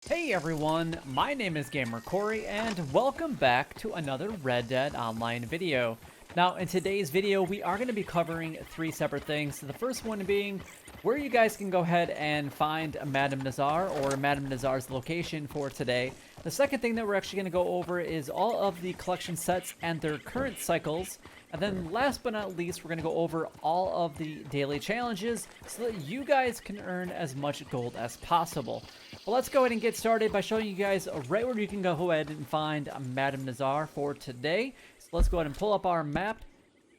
Hey everyone, my name is Gamer Corey and welcome back to another Red Dead Online video. Now in today's video we are going to be covering three separate things. The first one being where you guys can go ahead and find Madame Nazar or Madame Nazar's location for today. The second thing that we're actually going to go over is all of the collection sets and their current cycles. And then last but not least, we're going to go over all of the daily challenges so that you guys can earn as much gold as possible. Well, let's go ahead and get started by showing you guys right where you can go ahead and find Madame Nazar for today. So let's go ahead and pull up our map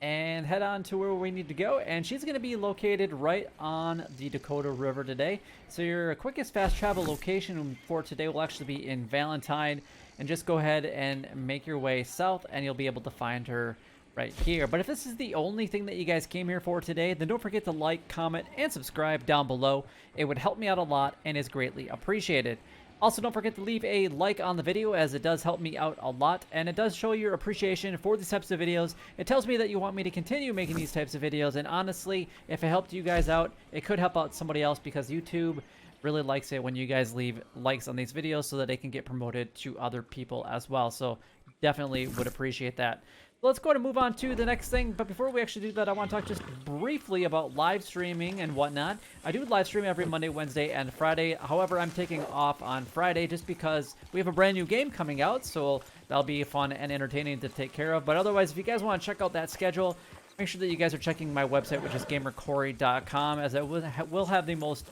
and head on to where we need to go. And she's going to be located right on the Dakota River today. So your quickest fast travel location for today will actually be in Valentine. And just go ahead and make your way south and you'll be able to find her right here. But if this is the only thing that you guys came here for today, then don't forget to like, comment, and subscribe down below. It would help me out a lot and is greatly appreciated. Also, don't forget to leave a like on the video as it does help me out a lot, and it does show your appreciation for these types of videos. It tells me that you want me to continue making these types of videos, and honestly, if it helped you guys out, it could help out somebody else because YouTube really likes it when you guys leave likes on these videos so that they can get promoted to other people as well. So definitely would appreciate that. Let's go ahead and move on to the next thing, but before we actually do that, I want to talk just briefly about live streaming and whatnot. I do live stream every Monday, Wednesday, and Friday. However, I'm taking off on Friday just because we have a brand new game coming out, so that'll be fun and entertaining to take care of. But otherwise, if you guys want to check out that schedule, make sure that you guys are checking my website, which is gamercorey.com, as it will have the most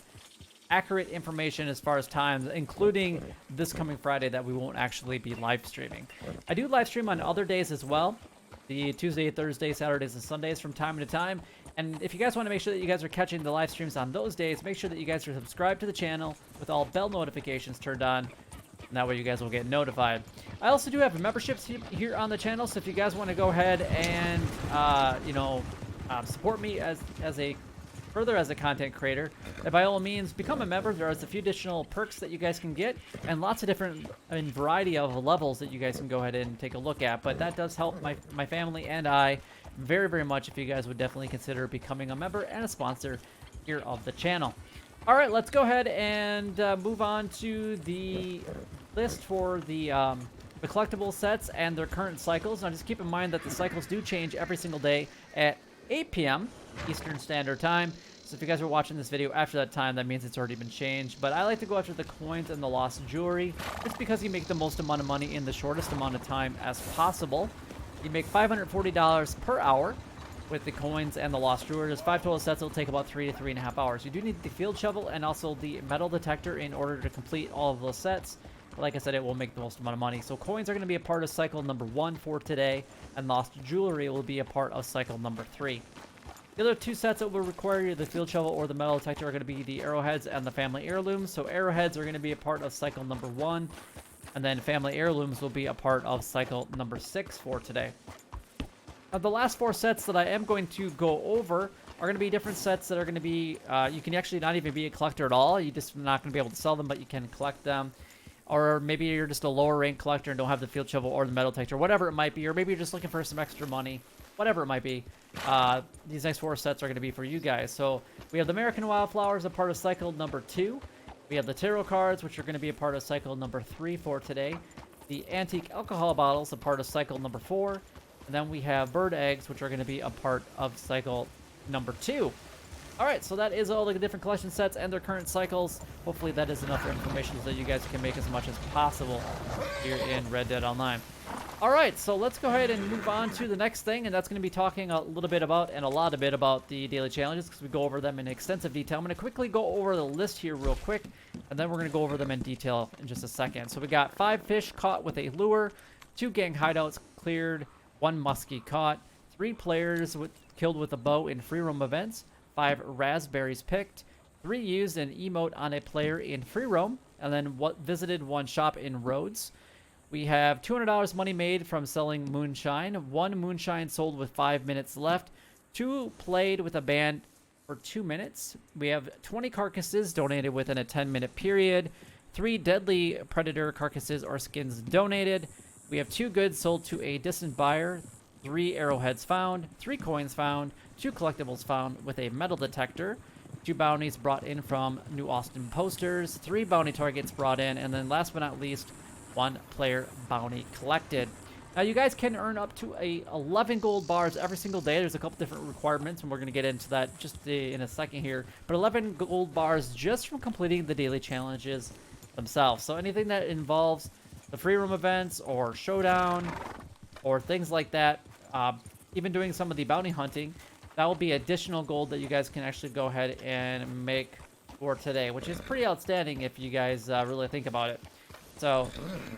accurate information as far as times, including this coming Friday that we won't actually be live streaming. I do live stream on other days as well. The Tuesday, Thursday, Saturdays, and Sundays from time to time. And if you guys want to make sure that you guys are catching the live streams on those days, make sure that you guys are subscribed to the channel with all bell notifications turned on. And that way you guys will get notified. I also do have memberships here on the channel, so if you guys want to go ahead and, support me as a content creator, by all means become a member. There's a few additional perks that you guys can get and lots of different variety of levels that you guys can go ahead and take a look at, but that does help my family and I very, very much if you guys would definitely consider becoming a member and a sponsor here of the channel. All right, let's go ahead and move on to the list for the collectible sets and their current cycles. Now just keep in mind that the cycles do change every single day at 8 p.m. Eastern Standard Time. So if you guys are watching this video after that time, that means it's already been changed. But I like to go after the coins and the lost jewelry just because you make the most amount of money in the shortest amount of time as possible. You make $540 per hour with the coins and the lost jewelry. There's 5 total sets. It'll take about 3 to 3.5 hours. You do need the field shovel and also the metal detector in order to complete all of those sets. But like I said, it will make the most amount of money. So coins are going to be a part of cycle number 1 for today, and lost jewelry will be a part of cycle number 3. The other 2 sets that will require either the field shovel or the metal detector are going to be the arrowheads and the family heirlooms. So arrowheads are going to be a part of cycle number 1, and then family heirlooms will be a part of cycle number 6 for today. Now, the last 4 sets that I am going to go over are going to be different sets that are going to be, you can actually not even be a collector at all. You're just not going to be able to sell them, but you can collect them. Or maybe you're just a lower rank collector and don't have the field shovel or the metal detector, whatever it might be. Or maybe you're just looking for some extra money, whatever it might be. These next 4 sets are going to be for you guys. So we have the American Wildflowers, a part of cycle number 2. We have the tarot cards, which are going to be a part of cycle number 3 for today. The antique alcohol bottles, a part of cycle number 4. And then we have bird eggs, which are going to be a part of cycle number 2. Alright, so that is all the different collection sets and their current cycles. Hopefully that is enough information so that you guys can make as much as possible here in Red Dead Online. Alright, so let's go ahead and move on to the next thing, and that's going to be talking a little bit about, and a lot of bit about, the daily challenges, because we go over them in extensive detail. I'm going to quickly go over the list here real quick, and then we're going to go over them in detail in just a second. So we got 5 fish caught with a lure, 2 gang hideouts cleared, 1 muskie caught, 3 players killed with a bow in free roam events, 5 raspberries picked, 3 used an emote on a player in free roam, and then visited 1 shop in Rhodes. We have $200 money made from selling moonshine, 1 moonshine sold with 5 minutes left, 2 played with a band for 2 minutes. We have 20 carcasses donated within a 10-minute period, 3 deadly predator carcasses or skins donated. We have 2 goods sold to a distant buyer, 3 arrowheads found, 3 coins found, 2 collectibles found with a metal detector, 2 bounties brought in from New Austin posters, 3 bounty targets brought in, and then last but not least, 1 player bounty collected. Now, you guys can earn up to 11 gold bars every single day. There's a couple different requirements, and we're going to get into that just in a second here. But 11 gold bars just from completing the daily challenges themselves. So anything that involves the free roam events or showdown or things like that, even doing some of the bounty hunting, that will be additional gold that you guys can actually go ahead and make for today, which is pretty outstanding if you guys really think about it. So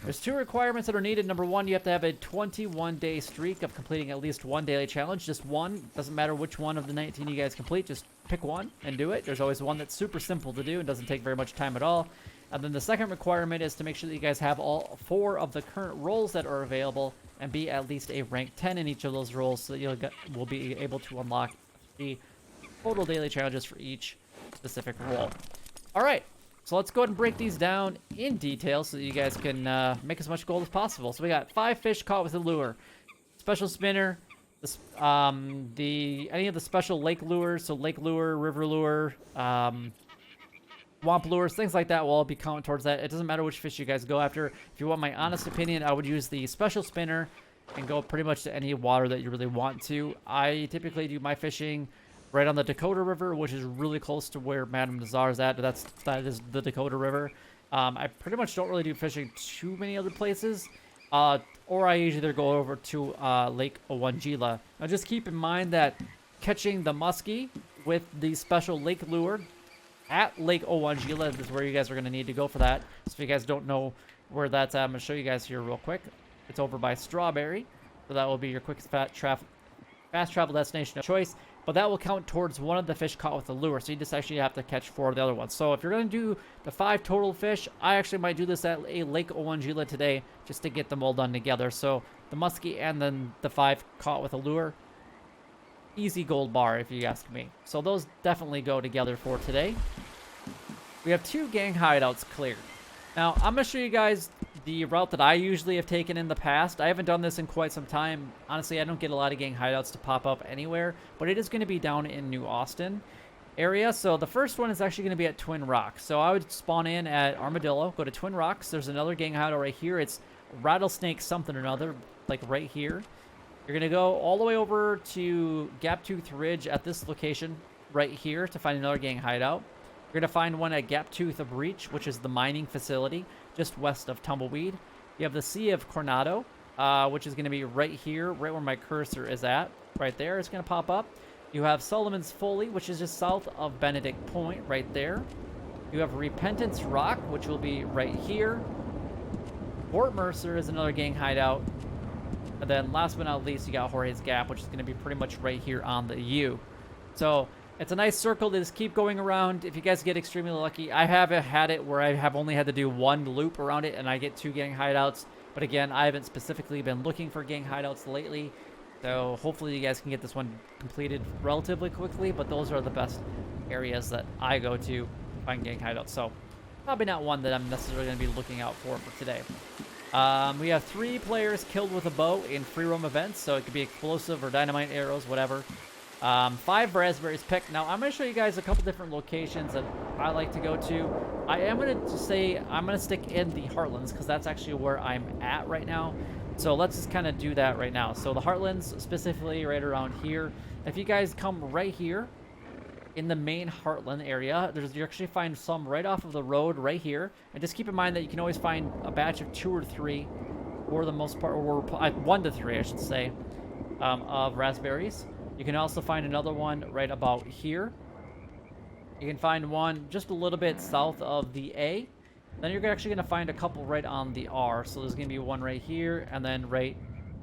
there's 2 requirements that are needed. Number 1, you have to have a 21-day streak of completing at least 1 daily challenge. Just one. Doesn't matter which one of the 19 you guys complete. Just pick one and do it. There's always one that's super simple to do and doesn't take very much time at all. And then the second requirement is to make sure that you guys have all 4 of the current roles that are available and be at least a rank 10 in each of those roles, so that will be able to unlock the total daily challenges for each specific role. All right. So let's go ahead and break these down in detail so that you guys can make as much gold as possible. So we got 5 fish caught with a lure, special spinner, any of the special lake lures, so lake lure, river lure, swamp lures, things like that will all be counted towards that. It doesn't matter which fish you guys go after. If you want my honest opinion, I would use the special spinner and go pretty much to any water that you really want to. I typically do my fishing right on the Dakota River, which is really close to where Madam Nazar is at. That is the Dakota River. I pretty much don't really do fishing too many other places, or I usually either go over to Lake Owangila. Now, just keep in mind that catching the muskie with the special lake lure at Lake Owangila is where you guys are going to need to go for that. So if you guys don't know where that's at, I'm going to show you guys here real quick. It's over by Strawberry, so that will be your quickest fast travel destination of choice. But that will count towards one of the fish caught with the lure. So you just actually have to catch 4 of the other ones. So if you're going to do the 5 total fish, I actually might do this at a Lake Owangila today just to get them all done together. So the muskie and then the 5 caught with a lure. Easy gold bar if you ask me. So those definitely go together for today. We have 2 gang hideouts cleared. Now I'm going to show you guys the route that I usually have taken in the past. I haven't done this in quite some time. Honestly, I don't get a lot of gang hideouts to pop up anywhere, but it is going to be down in New Austin area. So the first one is actually going to be at Twin Rocks. So I would spawn in at Armadillo, go to Twin Rocks. There's another gang hideout right here. It's Rattlesnake something or another, like right here. You're going to go all the way over to Gaptooth Ridge at this location right here to find another gang hideout. You're going to find one at Gaptooth Breach, which is the mining facility just west of Tumbleweed. You have the Sea of Coronado, which is going to be right here, right where my cursor is at. Right there, it's going to pop up. You have Solomon's Folly, which is just south of Benedict Point, right there. You have Repentance Rock, which will be right here. Fort Mercer is another gang hideout. And then last but not least, you got Jorge's Gap, which is going to be pretty much right here on the U. So it's a nice circle to just keep going around. If you guys get extremely lucky, I have had it where I have only had to do 1 loop around it and I get 2 gang hideouts. But again, I haven't specifically been looking for gang hideouts lately. So hopefully you guys can get this one completed relatively quickly. But those are the best areas that I go to find gang hideouts. So probably not one that I'm necessarily going to be looking out for today. We have 3 players killed with a bow in free roam events. So it could be explosive or dynamite arrows, whatever. 5 raspberries picked. Now, I'm going to show you guys a couple different locations that I like to go to. I am going to say I'm going to stick in the Heartlands because that's actually where I'm at right now. So let's just kind of do that right now. So the Heartlands, specifically right around here. If you guys come right here in the main Heartland area, you actually find some right off of the road right here. And just keep in mind that you can always find a batch of 2 or 3, for the most part, or 1 to 3, I should say, of raspberries. You can also find another one right about here. You can find one just a little bit south of the A. Then you're actually going to find a couple right on the R. So there's going to be one right here and then right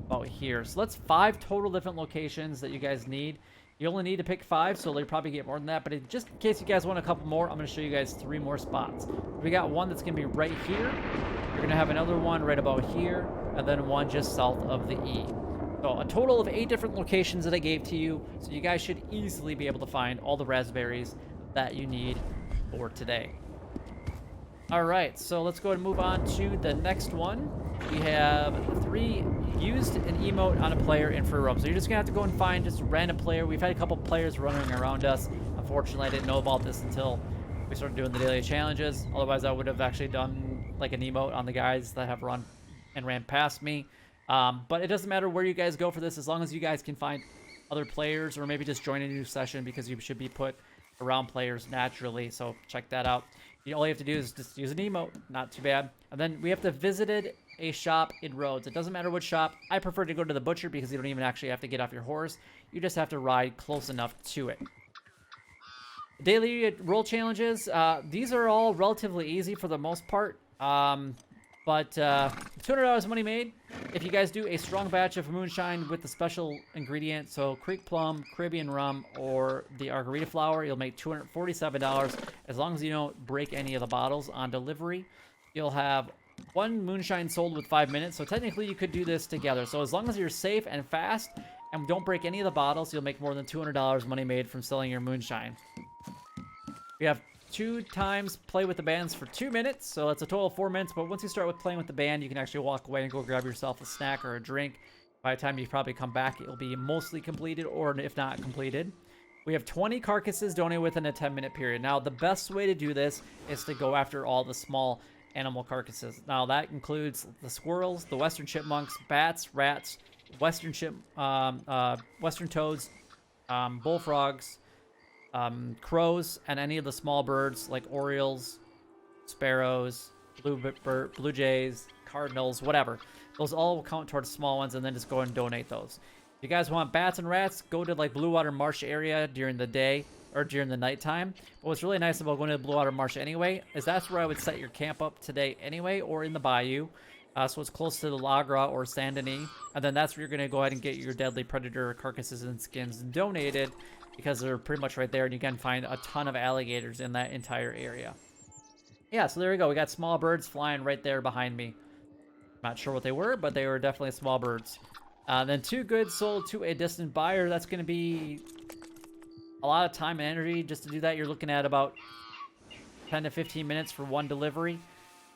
about here. So that's 5 total different locations that you guys need. You only need to pick 5, so you'll probably get more than that. But just in case you guys want a couple more, I'm going to show you guys 3 more spots. We got one that's going to be right here. You're going to have another one right about here. And then one just south of the E. So a total of 8 different locations that I gave to you. So you guys should easily be able to find all the raspberries that you need for today. All right, so let's go ahead and move on to the next one. We have 3 used an emote on a player in free roam. So you're just gonna have to go and find just a random player. We've had a couple players running around us. Unfortunately, I didn't know about this until we started doing the daily challenges. Otherwise, I would have actually done like an emote on the guys that have run and ran past me. But it doesn't matter where you guys go for this, as long as you guys can find other players or maybe just join a new session, because you should be put around players naturally. So check that out. All you have to do is just use an emote. Not too bad. And then we have to visited a shop in Rhodes. It doesn't matter what shop. I prefer to go to the butcher because you don't even actually have to get off your horse. You just have to ride close enough to it. Daily roll challenges. These are all relatively easy for the most part. But $200 money made if you guys do a strong batch of moonshine with the special ingredient. So Creek Plum, Caribbean Rum, or the Argarita flower. You'll make $247 as long as you don't break any of the bottles on delivery. You'll have one moonshine sold with 5 minutes. So technically you could do this together. So as long as you're safe and fast and don't break any of the bottles, you'll make more than $200 money made from selling your moonshine. We have 2 times play with the bands for 2 minutes, so that's a total of 4 minutes. But once you start with playing with the band, you can actually walk away and go grab yourself a snack or a drink. By the time you probably come back, it'll be mostly completed, or if not completed. We have 20 carcasses donated within a 10-minute period. Now, the best way to do this is to go after all the small animal carcasses. Now, that includes the squirrels, the western chipmunks, bats, rats, western toads, bullfrogs, crows, and any of the small birds like orioles, sparrows, blue jays, cardinals, whatever. Those all will count towards small ones, and then just go and donate those. If you guys want bats and rats, go to like Blue Water Marsh area during the day or during the nighttime. But what's really nice about going to the Blue Water Marsh anyway is that's where I would set your camp up today anyway, or in the bayou. So it's close to the Lagra or Saint Denis, and then that's where you're going to go ahead and get your deadly predator carcasses and skins donated, because they're pretty much right there, and you can find a ton of alligators in that entire area. Yeah, so there we go. We got small birds flying right there behind me. Not sure what they were, but they were definitely small birds. Then 2 goods sold to a distant buyer. That's going to be a lot of time and energy just to do that. You're looking at about 10 to 15 minutes for 1 delivery.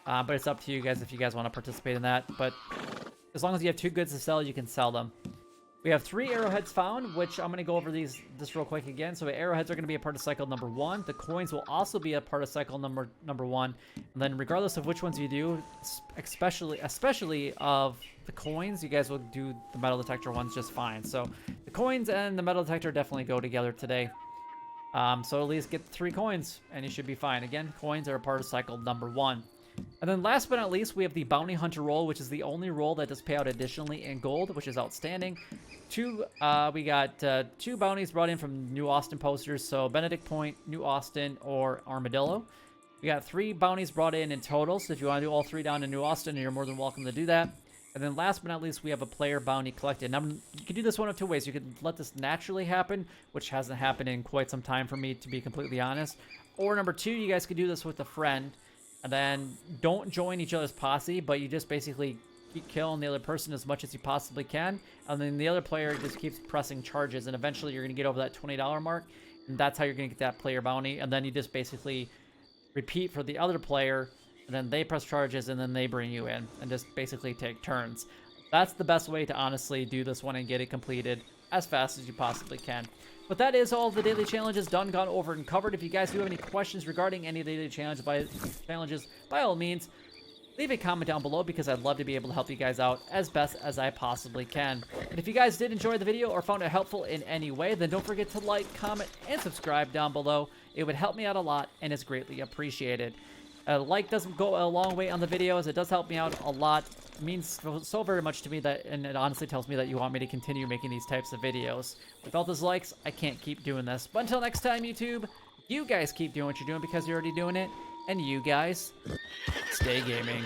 But it's up to you guys if you guys want to participate in that. But as long as you have 2 goods to sell, you can sell them. We have 3 arrowheads found, which I'm going to go over these just real quick again. So the arrowheads are going to be a part of cycle number 1. The coins will also be a part of cycle number 1. And then regardless of which ones you do, especially of the coins, you guys will do the metal detector ones just fine. So the coins and the metal detector definitely go together today. So at least get 3 coins and you should be fine. Again, coins are a part of cycle number 1. And then last but not least, we have the Bounty Hunter roll, which is the only roll that does pay out additionally in gold, which is outstanding. We got 2 bounties brought in from New Austin posters, so Benedict Point, New Austin, or Armadillo. We got 3 bounties brought in total, so if you want to do all 3 down in New Austin, you're more than welcome to do that. And then last but not least, we have a player bounty collected. Now, you can do this one of 2 ways. You can let this naturally happen, which hasn't happened in quite some time for me, to be completely honest. Or number 2, you guys could do this with a friend. And then don't join each other's posse, but you just basically keep killing the other person as much as you possibly can. And then the other player just keeps pressing charges, and eventually you're going to get over that $20 mark. And that's how you're going to get that player bounty. And then you just basically repeat for the other player, and then they press charges, and then they bring you in. And just basically take turns. That's the best way to honestly do this one and get it completed as fast as you possibly can. But that is all the daily challenges done, gone over, and covered. If you guys do have any questions regarding any of the daily challenges, by all means, leave a comment down below, because I'd love to be able to help you guys out as best as I possibly can. And if you guys did enjoy the video or found it helpful in any way, then don't forget to like, comment, and subscribe down below. It would help me out a lot, and it's greatly appreciated. A like doesn't go a long way on the videos. It does help me out a lot. It means so very much to me, and it honestly tells me that you want me to continue making these types of videos. Without those likes, I can't keep doing this. But until next time, YouTube, you guys keep doing what you're doing, because you're already doing it. And you guys, stay gaming.